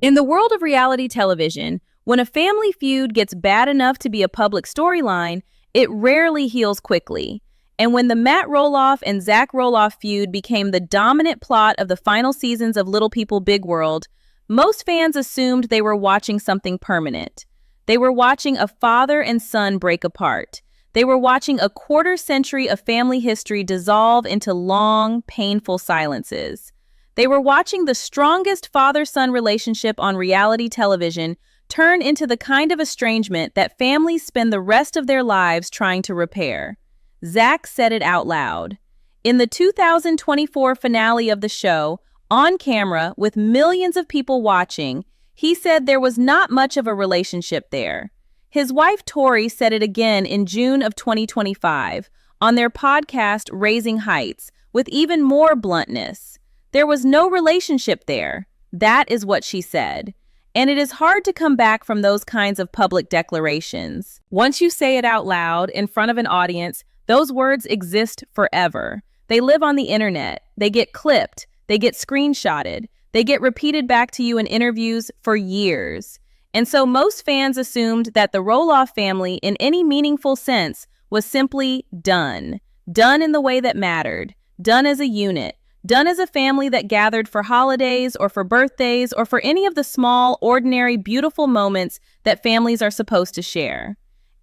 In the world of reality television, when a family feud gets bad enough to be a public storyline, it rarely heals quickly. And when the Matt Roloff and Zach Roloff feud became the dominant plot of the final seasons of Little People Big World, most fans assumed they were watching something permanent. They were watching a father and son break apart. They were watching a quarter century of family history dissolve into long, painful silences. They were watching the strongest father-son relationship on reality television turn into the kind of estrangement that families spend the rest of their lives trying to repair. Zach said it out loud. In the 2024 finale of the show, on camera with millions of people watching, he said there was not much of a relationship there. His wife Tori said it again in June of 2025 on their podcast Raising Heights with even more bluntness. There was no relationship there. That is what she said. And it is hard to come back from those kinds of public declarations. Once you say it out loud in front of an audience, those words exist forever. They live on the internet. They get clipped. They get screenshotted. They get repeated back to you in interviews for years. And so most fans assumed that the Roloff family, in any meaningful sense, was simply done. Done in the way that mattered. Done as a unit. Done as a family that gathered for holidays or for birthdays or for any of the small, ordinary, beautiful moments that families are supposed to share.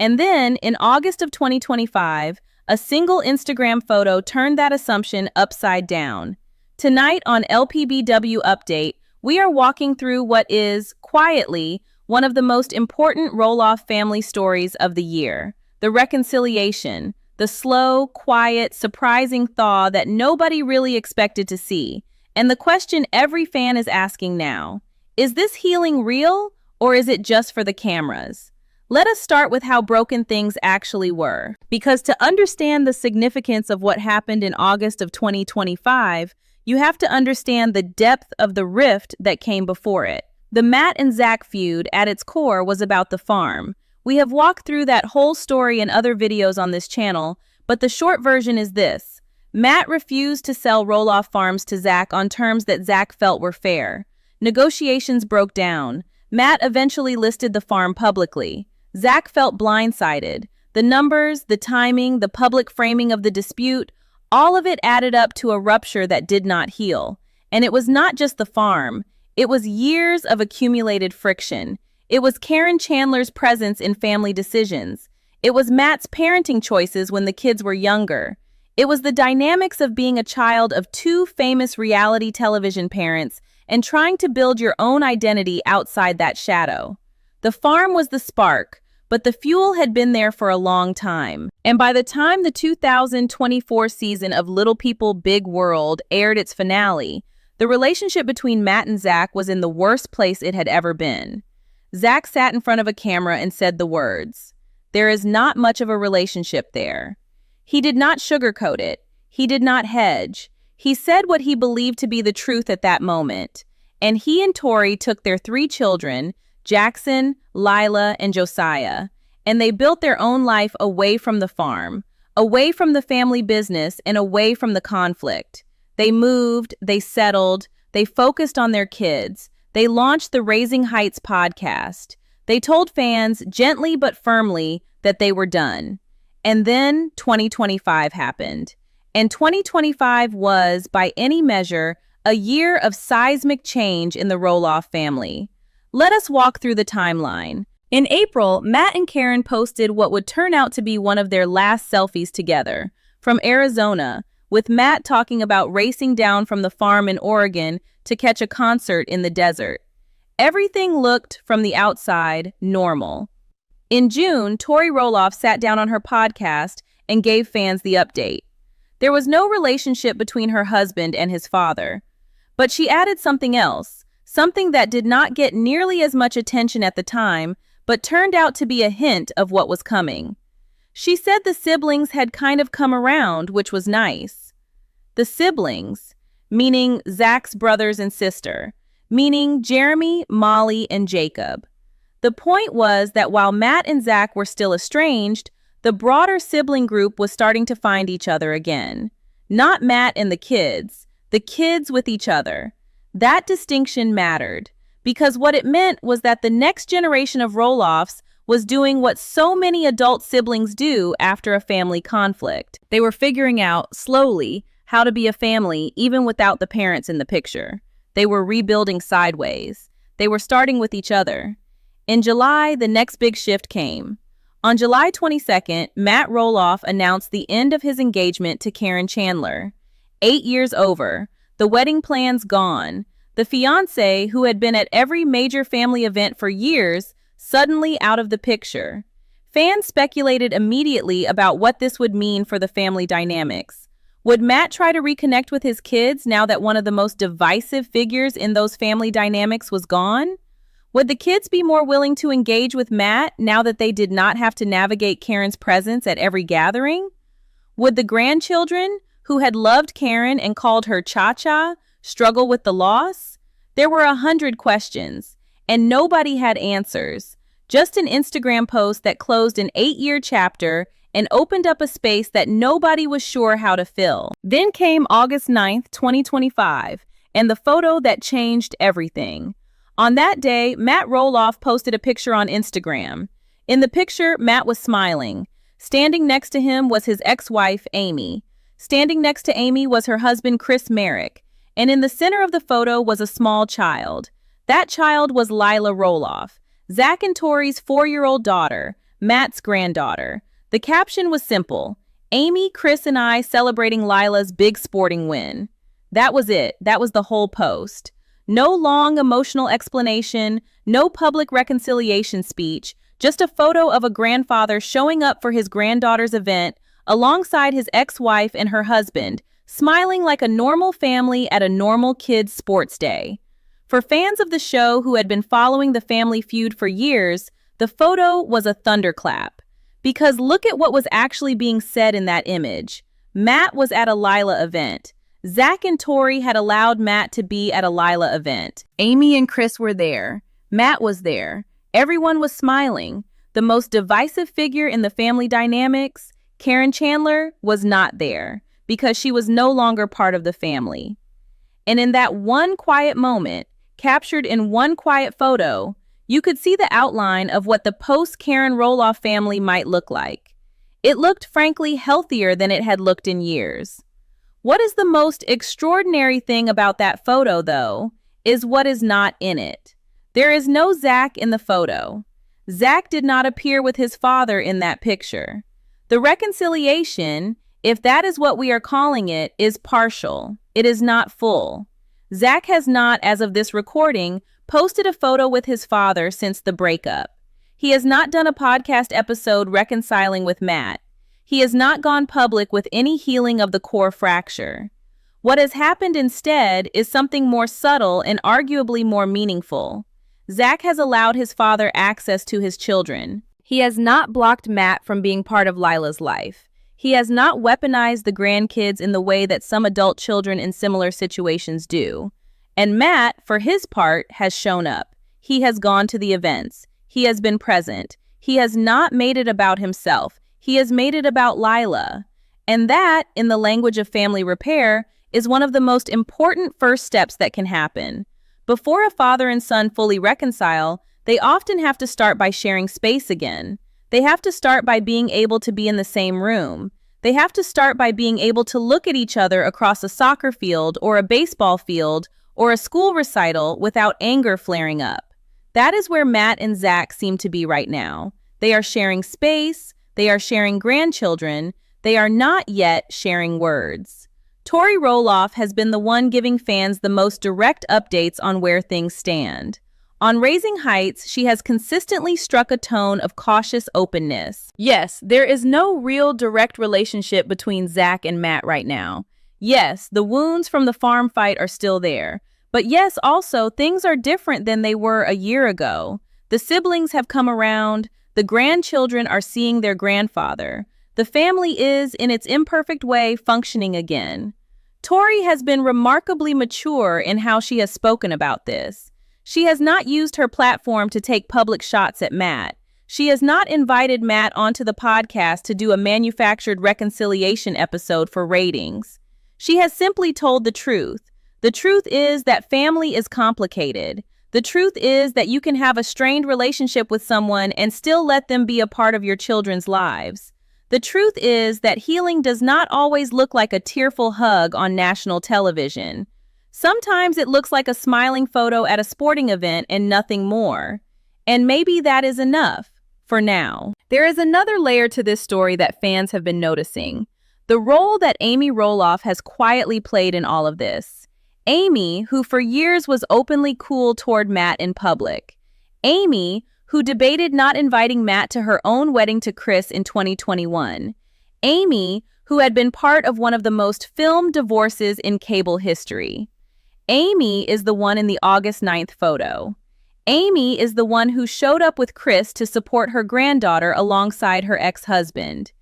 And then, in August of 2025, a single Instagram photo turned that assumption upside down. Tonight on LPBW Update, we are walking through what is, quietly, one of the most important Roloff family stories of the year, the reconciliation. The slow, quiet, surprising thaw that nobody really expected to see. And the question every fan is asking now, is this healing real or is it just for the cameras? Let us start with how broken things actually were. Because to understand the significance of what happened in August of 2025, you have to understand the depth of the rift that came before it. The Matt and Zach feud at its core was about the farm. We have walked through that whole story in other videos on this channel, but the short version is this. Matt refused to sell Roloff Farms to Zach on terms that Zach felt were fair. Negotiations broke down. Matt eventually listed the farm publicly. Zach felt blindsided. The numbers, the timing, the public framing of the dispute, all of it added up to a rupture that did not heal. And it was not just the farm. It was years of accumulated friction. It was Caryn Chandler's presence in family decisions. It was Matt's parenting choices when the kids were younger. It was the dynamics of being a child of two famous reality television parents and trying to build your own identity outside that shadow. The farm was the spark, but the fuel had been there for a long time. And by the time the 2024 season of Little People Big World aired its finale, the relationship between Matt and Zach was in the worst place it had ever been. Zach sat in front of a camera and said the words, "There is not much of a relationship there." He did not sugarcoat it. He did not hedge. He said what he believed to be the truth at that moment. And he and Tori took their 3 children, Jackson, Lilah, and Josiah, and they built their own life away from the farm, away from the family business, and away from the conflict. They moved, they settled, they focused on their kids. They launched the Raising Heights podcast. They told fans gently but firmly that they were done. And then 2025 happened. And 2025 was, by any measure, a year of seismic change in the Roloff family. Let us walk through the timeline. In April, Matt and Caryn posted what would turn out to be one of their last selfies together, from Arizona, with Matt talking about racing down from the farm in Oregon to catch a concert in the desert. Everything looked, from the outside, normal. In June, Tori Roloff sat down on her podcast and gave fans the update. There was no relationship between her husband and his father. But she added something else, something that did not get nearly as much attention at the time, but turned out to be a hint of what was coming. She said the siblings had kind of come around, which was nice. The siblings, meaning Zach's brothers and sister, meaning Jeremy, Molly, and Jacob. The point was that while Matt and Zach were still estranged, the broader sibling group was starting to find each other again. Not Matt and the kids with each other. That distinction mattered, because what it meant was that the next generation of Roloffs was doing what so many adult siblings do after a family conflict. They were figuring out, slowly, how to be a family even without the parents in the picture. They were rebuilding sideways. They were starting with each other. In July, the next big shift came. On July 22nd, Matt Roloff announced the end of his engagement to Caryn Chandler. 8 years over, the wedding plans gone. The fiancé, who had been at every major family event for years, suddenly out of the picture. Fans speculated immediately about what this would mean for the family dynamics. Would Matt try to reconnect with his kids now that one of the most divisive figures in those family dynamics was gone? Would the kids be more willing to engage with Matt now that they did not have to navigate Caryn's presence at every gathering? Would the grandchildren, who had loved Caryn and called her Cha-Cha, struggle with the loss? There were 100 questions, and nobody had answers. Just an Instagram post that closed an 8-year chapter and opened up a space that nobody was sure how to fill. Then came August 9th, 2025, and the photo that changed everything. On that day, Matt Roloff posted a picture on Instagram. In the picture, Matt was smiling. Standing next to him was his ex-wife, Amy. Standing next to Amy was her husband, Marek. And in the center of the photo was a small child. That child was Lilah Roloff, Zach and Tori's 4-year-old daughter, Matt's granddaughter. The caption was simple: Amy, Chris, and I celebrating Lilah's big sporting win. That was it. That was the whole post. No long emotional explanation, no public reconciliation speech, just a photo of a grandfather showing up for his granddaughter's event alongside his ex-wife and her husband, smiling like a normal family at a normal kids' sports day. For fans of the show who had been following the family feud for years, the photo was a thunderclap. Because look at what was actually being said in that image. Matt was at a Lilah event. Zach and Tori had allowed Matt to be at a Lilah event. Amy and Chris were there. Matt was there. Everyone was smiling. The most divisive figure in the family dynamics, Caryn Chandler, was not there because she was no longer part of the family. And in that one quiet moment, captured in one quiet photo, you could see the outline of what the post-Caryn Roloff family might look like. It looked, frankly, healthier than it had looked in years. What is the most extraordinary thing about that photo, though, is what is not in it. There is no Zach in the photo. Zach did not appear with his father in that picture. The reconciliation, if that is what we are calling it, is partial. It is not full. Zach has not, as of this recording, posted a photo with his father since the breakup. He has not done a podcast episode reconciling with Matt. He has not gone public with any healing of the core fracture. What has happened instead is something more subtle and arguably more meaningful. Zach has allowed his father access to his children. He has not blocked Matt from being part of Lilah's life. He has not weaponized the grandkids in the way that some adult children in similar situations do. And Matt, for his part, has shown up. He has gone to the events. He has been present. He has not made it about himself. He has made it about Lilah. And that, in the language of family repair, is one of the most important first steps that can happen. Before a father and son fully reconcile, they often have to start by sharing space again. They have to start by being able to be in the same room. They have to start by being able to look at each other across a soccer field or a baseball field or a school recital without anger flaring up. That is where Matt and Zach seem to be right now. They are sharing space. They are sharing grandchildren. They are not yet sharing words. Tori Roloff has been the one giving fans the most direct updates on where things stand. On Raising Heights, she has consistently struck a tone of cautious openness. Yes, there is no real direct relationship between Zach and Matt right now. Yes, the wounds from the farm fight are still there. But yes, also, things are different than they were a year ago. The siblings have come around. The grandchildren are seeing their grandfather. The family is, in its imperfect way, functioning again. Tori has been remarkably mature in how she has spoken about this. She has not used her platform to take public shots at Matt. She has not invited Matt onto the podcast to do a manufactured reconciliation episode for ratings. She has simply told the truth. The truth is that family is complicated. The truth is that you can have a strained relationship with someone and still let them be a part of your children's lives. The truth is that healing does not always look like a tearful hug on national television. Sometimes it looks like a smiling photo at a sporting event and nothing more. And maybe that is enough, for now. There is another layer to this story that fans have been noticing: the role that Amy Roloff has quietly played in all of this. Amy, who for years was openly cool toward Matt in public. Amy, who debated not inviting Matt to her own wedding to Chris in 2021. Amy, who had been part of one of the most filmed divorces in cable history. Amy is the one in the August 9th photo. Amy is the one who showed up with Chris to support her granddaughter alongside her ex-husband.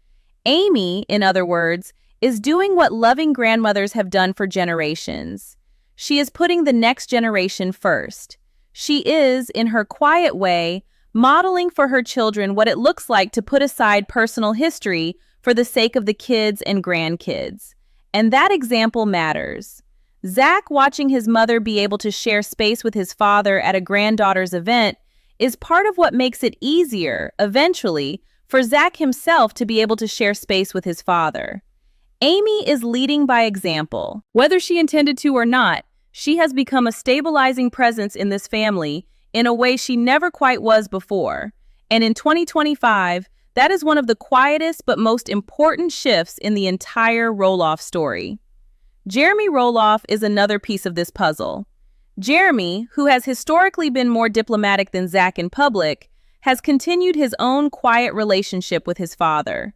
Amy, in other words, is doing what loving grandmothers have done for generations. She is putting the next generation first. She is, in her quiet way, modeling for her children what it looks like to put aside personal history for the sake of the kids and grandkids. And that example matters. Zach watching his mother be able to share space with his father at a granddaughter's event is part of what makes it easier, eventually, for Zach himself to be able to share space with his father. Amy is leading by example. Whether she intended to or not, she has become a stabilizing presence in this family in a way she never quite was before. And in 2025, that is one of the quietest but most important shifts in the entire Roloff story. Jeremy Roloff is another piece of this puzzle. Jeremy, who has historically been more diplomatic than Zach in public, has continued his own quiet relationship with his father.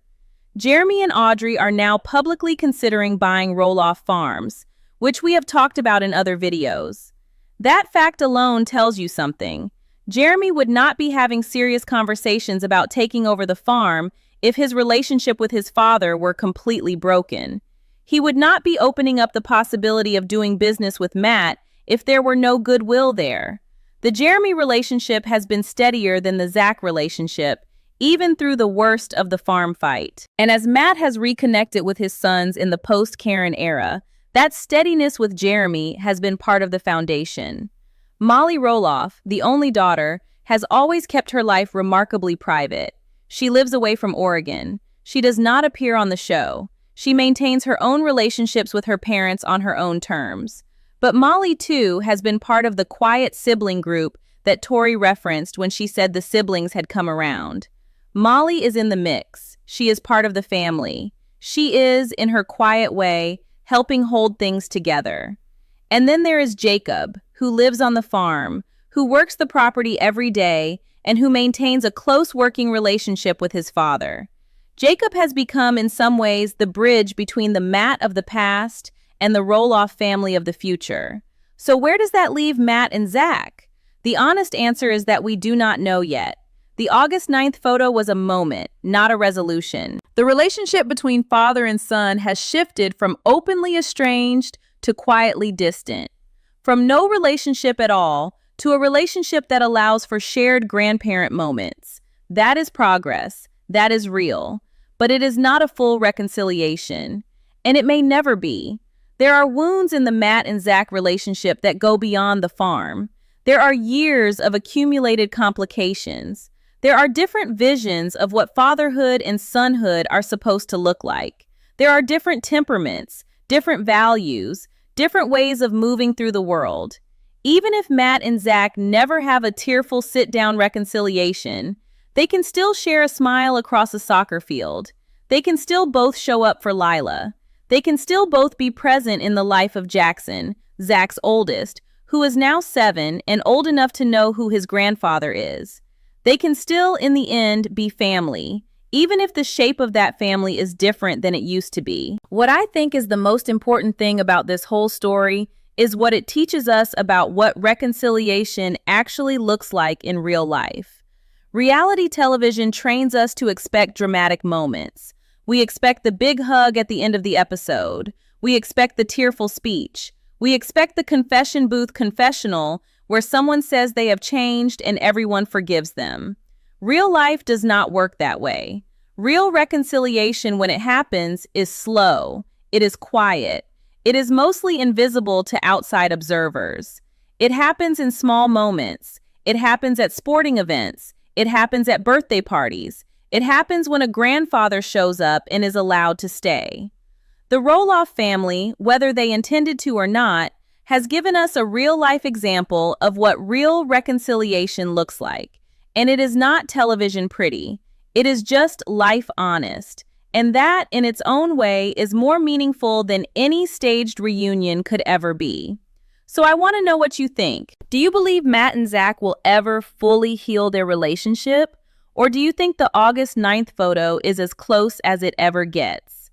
Jeremy and Audrey are now publicly considering buying Roloff Farms, which we have talked about in other videos. That fact alone tells you something. Jeremy would not be having serious conversations about taking over the farm if his relationship with his father were completely broken. He would not be opening up the possibility of doing business with Matt if there were no goodwill there. The Jeremy relationship has been steadier than the Zach relationship, even through the worst of the farm fight. And as Matt has reconnected with his sons in the post-Caryn era, that steadiness with Jeremy has been part of the foundation. Molly Roloff, the only daughter, has always kept her life remarkably private. She lives away from Oregon. She does not appear on the show. She maintains her own relationships with her parents on her own terms. But Molly, too, has been part of the quiet sibling group that Tori referenced when she said the siblings had come around. Molly is in the mix. She is part of the family. She is, in her quiet way, helping hold things together. And then there is Jacob, who lives on the farm, who works the property every day, and who maintains a close working relationship with his father. Jacob has become, in some ways, the bridge between the Matt of the past and the Roloff family of the future. So where does that leave Matt and Zach? The honest answer is that we do not know yet. The August 9th photo was a moment, not a resolution. The relationship between father and son has shifted from openly estranged to quietly distant. From no relationship at all to a relationship that allows for shared grandparent moments. That is progress. That is real. But it is not a full reconciliation. And it may never be. There are wounds in the Matt and Zach relationship that go beyond the farm. There are years of accumulated complications. There are different visions of what fatherhood and sonhood are supposed to look like. There are different temperaments, different values, different ways of moving through the world. Even if Matt and Zach never have a tearful sit-down reconciliation, they can still share a smile across a soccer field. They can still both show up for Lilah. They can still both be present in the life of Jackson, Zach's oldest, who is now 7 and old enough to know who his grandfather is. They can still, in the end, be family, even if the shape of that family is different than it used to be. What I think is the most important thing about this whole story is what it teaches us about what reconciliation actually looks like in real life. Reality television trains us to expect dramatic moments. We expect the big hug at the end of the episode. We expect the tearful speech. We expect the confession booth confessional where someone says they have changed and everyone forgives them. Real life does not work that way. Real reconciliation, when it happens, is slow. It is quiet. It is mostly invisible to outside observers. It happens in small moments. It happens at sporting events. It happens at birthday parties. It happens when a grandfather shows up and is allowed to stay. The Roloff family, whether they intended to or not, has given us a real-life example of what real reconciliation looks like. And it is not television pretty. It is just life honest. And that, in its own way, is more meaningful than any staged reunion could ever be. So I want to know what you think. Do you believe Matt and Zach will ever fully heal their relationship? Or do you think the August 9th photo is as close as it ever gets?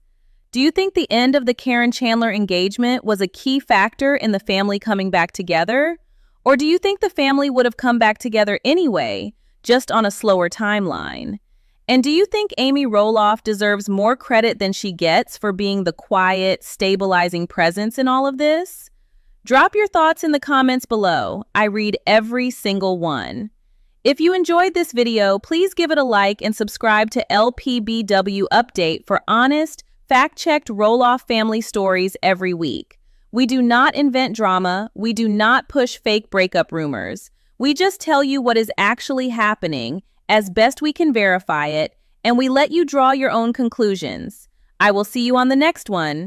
Do you think the end of the Caryn Chandler engagement was a key factor in the family coming back together? Or do you think the family would have come back together anyway, just on a slower timeline? And do you think Amy Roloff deserves more credit than she gets for being the quiet, stabilizing presence in all of this? Drop your thoughts in the comments below. I read every single one. If you enjoyed this video, please give it a like and subscribe to LPBW Update for honest, fact-checked Roloff family stories every week. We do not invent drama. We do not push fake breakup rumors. We just tell you what is actually happening as best we can verify it, and we let you draw your own conclusions. I will see you on the next one.